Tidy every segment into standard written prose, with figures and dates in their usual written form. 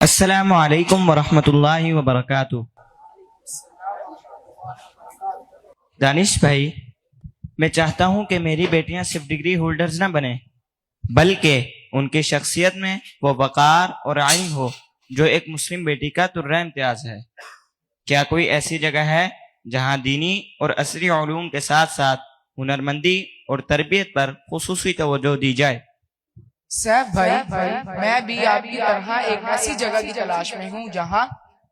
السلام علیکم ورحمۃ اللہ وبرکاتہ۔ دانش بھائی، میں چاہتا ہوں کہ میری بیٹیاں صرف ڈگری ہولڈرز نہ بنیں بلکہ ان کی شخصیت میں وہ وقار اور علم ہو جو ایک مسلم بیٹی کا ترہ امتیاز ہے۔ کیا کوئی ایسی جگہ ہے جہاں دینی اور عصری علوم کے ساتھ ساتھ ہنرمندی اور تربیت پر خصوصی توجہ دی جائے؟ سیف بھائی، میں بھی آپ کی طرح ایک ایسی جگہ کی تلاش میں ہوں جہاں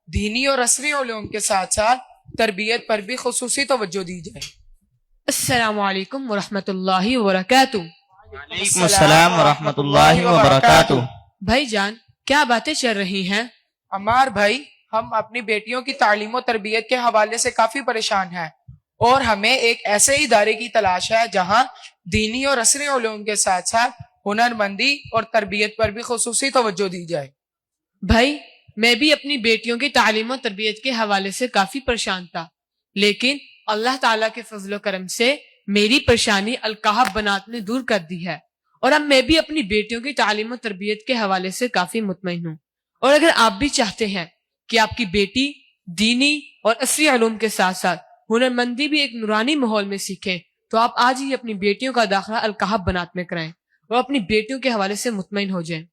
دینی اور عصری علوم کے ساتھ ساتھ تربیت پر بھی خصوصی توجہ دی جائے۔ السلام علیکم ورحمۃ اللہ وبرکاتہ۔ وعلیکم السلام ورحمۃ اللہ وبرکاتہ۔ بھائی جان، کیا باتیں چل رہی ہیں؟ عمار بھائی، ہم اپنی بیٹیوں کی تعلیم و تربیت کے حوالے سے کافی پریشان ہیں اور ہمیں ایک ایسے ادارے کی تلاش ہے جہاں دینی اور عصری علوم کے ساتھ ساتھ ہنرمندی اور تربیت پر بھی خصوصی توجہ دی جائے۔ بھائی، میں بھی اپنی بیٹیوں کی تعلیم و تربیت کے حوالے سے کافی پریشان تھا، لیکن اللہ تعالیٰ کے فضل و کرم سے میری پریشانی الکہف بنات نے دور کر دی ہے، اور اب میں بھی اپنی بیٹیوں کی تعلیم و تربیت کے حوالے سے کافی مطمئن ہوں۔ اور اگر آپ بھی چاہتے ہیں کہ آپ کی بیٹی دینی اور عصری علوم کے ساتھ ساتھ ہنرمندی بھی ایک نورانی ماحول میں سیکھیں تو آپ آج ہی اپنی بیٹیوں کا داخلہ الکہف بنات میں کرائیں اور اپنی بیٹیوں کے حوالے سے مطمئن ہو جائیں۔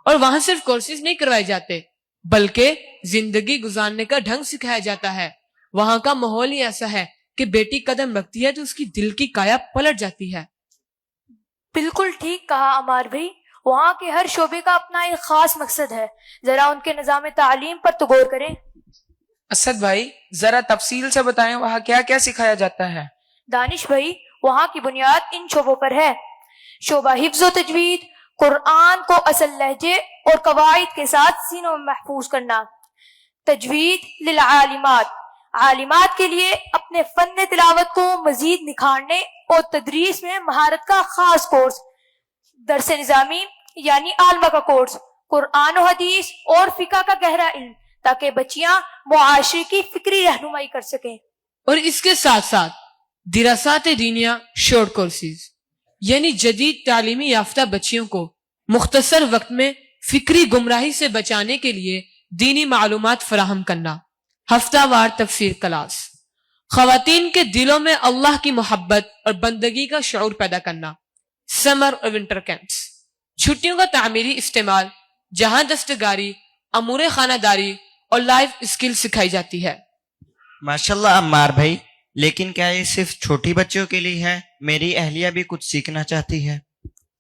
اور وہاں صرف کورسز نہیں کروائے جاتے بلکہ زندگی گزارنے کا ڈھنگ سکھایا جاتا ہے۔ وہاں کا ماحول ہی ایسا ہے کہ بیٹی قدم رکھتی ہے تو اس کی دل کی کایا پلٹ جاتی ہے۔ بالکل ٹھیک کہا عمار بھائی، وہاں کے ہر شعبے کا اپنا ایک خاص مقصد ہے، ذرا ان کے نظام تعلیم پر تو غور کریں۔ اسد بھائی، ذرا تفصیل سے بتائیں وہاں کیا کیا سکھایا جاتا ہے؟ دانش بھائی، وہاں کی بنیاد ان شعبوں پر ہے: شعبہ حفظ و تجوید، قرآن کو اصل لہجے اور قواعد کے ساتھ سینوں میں محفوظ کرنا، تجوید للعالمات، عالمات کے لیے اپنے فن تلاوت کو مزید نکھارنے اور تدریس میں مہارت کا خاص کورس، درس نظامی یعنی عالمہ کا کورس، قرآن و حدیث اور فقہ کا گہرا علم تاکہ بچیاں معاشرے کی فکری رہنمائی کر سکیں۔ اور اس کے ساتھ ساتھ دراسات دینیہ شارٹ کورسز یعنی جدید تعلیمی یافتہ بچیوں کو مختصر وقت میں فکری گمراہی سے بچانے کے لیے دینی معلومات فراہم کرنا، ہفتہ وار تفسیر کلاس، خواتین کے دلوں میں اللہ کی محبت اور بندگی کا شعور پیدا کرنا، سمر اور ونٹر کیمپس، چھٹیوں کا تعمیری استعمال جہاں دستکاری، امور خانہ داری اور لائف اسکل سکھائی جاتی ہے۔ ماشاءاللہ عمار بھائی، لیکن کیا یہ صرف چھوٹی بچوں کے لیے ہے؟ میری اہلیہ بھی کچھ سیکھنا چاہتی ہے۔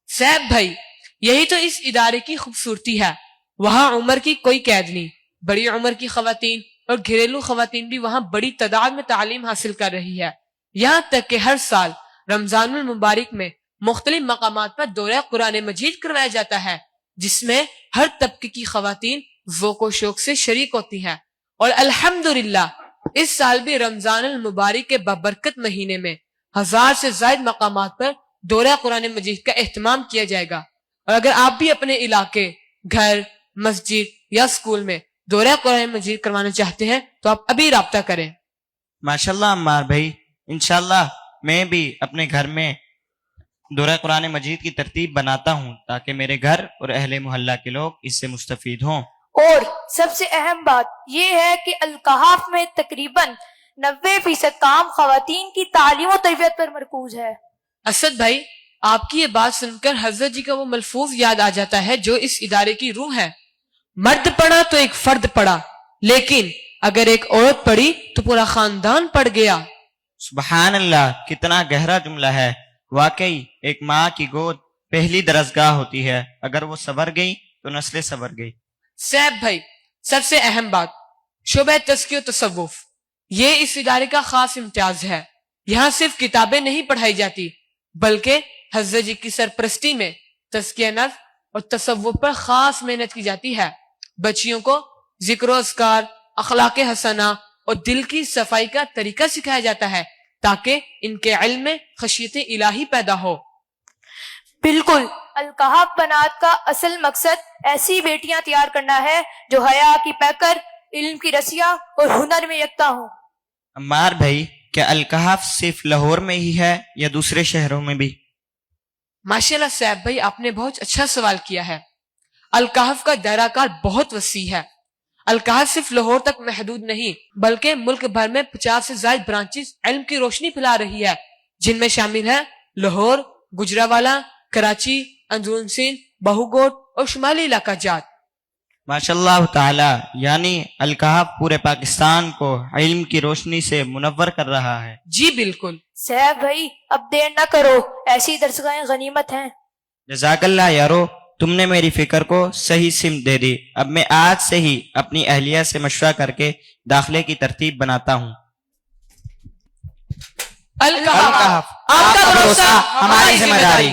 سیب بھائی، یہی تو اس ادارے کی خوبصورتی ہے، وہاں عمر کی کوئی قید نہیں، بڑی عمر کی خواتین اور گھریلو خواتین بھی وہاں بڑی تعداد میں تعلیم حاصل کر رہی ہے۔ یہاں تک کہ ہر سال رمضان المبارک میں مختلف مقامات پر دورہ قرآن مجید کروایا جاتا ہے جس میں ہر طبقے کی خواتین ذوق و شوق سے شریک ہوتی ہیں۔ اور الحمدللہ اس سال بھی رمضان المبارک کے بابرکت مہینے میں 1000 سے زائد مقامات پر دورہ قرآن مجید کا اہتمام کیا جائے گا۔ اور اگر آپ بھی اپنے علاقے، گھر، مسجد یا اسکول میں دورہ قرآن مجید کروانا چاہتے ہیں تو آپ ابھی رابطہ کریں۔ ماشاءاللہ عمار بھائی، انشاءاللہ میں بھی اپنے گھر میں دورہ قرآن مجید کی ترتیب بناتا ہوں تاکہ میرے گھر اور اہل محلہ کے لوگ اس سے مستفید ہوں۔ اور سب سے اہم بات یہ ہے کہ الکہف میں تقریباً 90% کام خواتین کی تعلیم و تربیت پر مرکوز ہے۔ اسد بھائی، آپ کی یہ بات سن کر حضرت جی کا وہ ملفوظ یاد آ جاتا ہے جو اس ادارے کی روح ہے: مرد پڑھا تو ایک فرد پڑھا، لیکن اگر ایک عورت پڑھی تو پورا خاندان پڑھ گیا۔ سبحان اللہ، کتنا گہرا جملہ ہے۔ واقعی ایک ماں کی گود پہلی درسگاہ ہوتی ہے، اگر وہ سنور گئی تو نسلیں سنور گئی۔ سیب بھائی، سب سے اہم بات شعبہ تزکیہ و تصوف، یہ اس ادارے کا خاص امتیاز ہے۔ یہاں صرف کتابیں نہیں پڑھائی جاتی بلکہ حضرت جی کی سرپرستی میں تزکیہ نفس اور تصوف پر خاص محنت کی جاتی ہے۔ بچیوں کو ذکر و اذکار، اخلاق حسنہ اور دل کی صفائی کا طریقہ سکھایا جاتا ہے تاکہ ان کے علم میں خشیت الہی پیدا ہو۔ بالکل، الکہف بنات کا اصل مقصد ایسی بیٹیاں تیار کرنا ہے جو حیا کی پیکر، علم کی رسیا اور ہنر میں یکتا ہوں۔ عمار بھائی، کیا الکہف صرف لاہور میں ہی ہے یا دوسرے شہروں میں بھی؟ ماشاءاللہ سیب بھائی، آپ نے بہت اچھا سوال کیا ہے۔ الکہف کا دائرہ کار بہت وسیع ہے۔ الکہف صرف لاہور تک محدود نہیں بلکہ ملک بھر میں 50 سے زائد برانچز علم کی روشنی پھیلا رہی ہے، جن میں شامل ہیں لاہور، گجرانوالہ، کراچی، اندرون سندھ، بہوگوٹ اور شمالی علاقہ جات۔ ماشاء اللہ تعالی، یعنی الکہف پورے پاکستان کو علم کی روشنی سے منور کر رہا ہے۔ جی بالکل۔ صاحب بھائی اب دیر نہ کرو، ایسی درسگاہیں غنیمت ہیں۔ جزاک اللہ یارو، تم نے میری فکر کو صحیح سمت دے دی۔ اب میں آج سے ہی اپنی اہلیہ سے مشورہ کر کے داخلے کی ترتیب بناتا ہوں۔ الکہف، آپ کا بھروسہ ہماری ذمہ داری۔